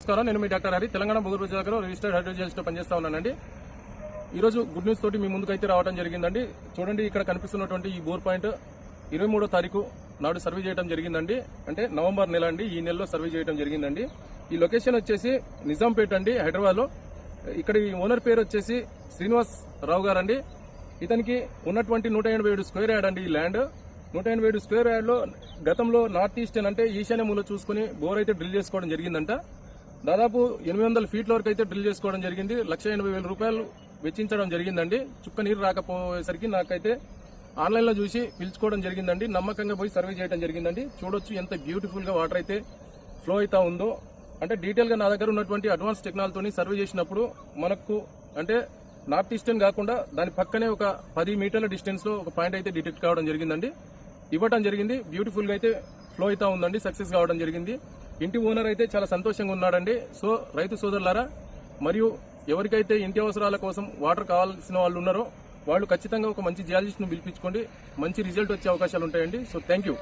నమస్కారం, నేను మీ డాక్టర్ హరి, తెలంగాణ భూగర్భ శాఖలో రిజిస్టర్డ్ హైడ్రోజియాలజిస్ట్ లో పనిచేస్తా ఉన్నానండి. ఈ రోజు గుడ్ న్యూస్ తోటి మీ ముందుకైతే రావడం జరిగిందండి. చూడండి, ఇక్కడ కనిపిస్తున్నటువంటి ఈ బోర్ పాయింట్ 23వ తారీఖు నాడు సర్వే చేయడం జరిగిందండి. అంటే నవంబర్ నెల అండి, ఈ నెలలో సర్వే చేయడం జరిగిందండి. ఈ లొకేషన్ వచ్చేసి నిజాంపేట అండి, హైదరాబాద్ లో. ఇక్కడ ఈ ఓనర్ పేరు వచ్చేసి శ్రీనివాస్ రావు గారు అండి. ఇతనికి ఉన్నటువంటి 187 స్క్వేర్ యార్డ్ అండి ఈ ల్యాండ్. 187 స్క్వేర్ యార్డ్ లో గతంలో నార్త్ ఈస్టర్న్ అంటే ఈశాన్య మూల చూసుకుని బోర్ అయితే డ్రిల్ చేసుకోవడం జరిగిందంట. దాదాపు 800 ఫీట్ల వరకు అయితే డ్రిల్ చేసుకోవడం జరిగింది. 1,80,000 రూపాయలు వెచ్చించడం జరిగిందండి. చుక్క నీరు రాకపోయేసరికి నాకైతే ఆన్లైన్ లో చూసి పిలుచుకోవడం జరిగిందండి. నమ్మకంగా పోయి సర్వే చేయడం జరిగిందండి. చూడొచ్చు ఎంత బ్యూటిఫుల్ గా వాటర్ అయితే ఫ్లో అవుతా ఉందో. అంటే డీటెయిల్ గా నా దగ్గర ఉన్నటువంటి అడ్వాన్స్ టెక్నాలజీతో సర్వే చేసినప్పుడు మనకు అంటే నార్త్ ఈస్టర్న్ కాకుండా దాని పక్కనే ఒక 10 మీటర్ల డిస్టెన్స్ లో ఒక పాయింట్ అయితే డిటెక్ట్ కావడం జరిగిందండి. ఇవ్వడం జరిగింది. బ్యూటిఫుల్ గా అయితే ఫ్లో అవుతా ఉందండి. సక్సెస్ కావడం జరిగింది. ఇంటి ఓనర్ అయితే చాలా సంతోషంగా ఉన్నాడండి. సో రైతు సోదరులారా, మరియు ఎవరికైతే ఇంటి అవసరాల కోసం వాటర్ కావాల్సిన వాళ్ళు ఉన్నారో వాళ్ళు ఖచ్చితంగా ఒక మంచి జియాలజిస్ట్ ను పిలిపించుకోండి. మంచి రిజల్ట్ వచ్చే అవకాశాలు ఉంటాయండి. So thank you.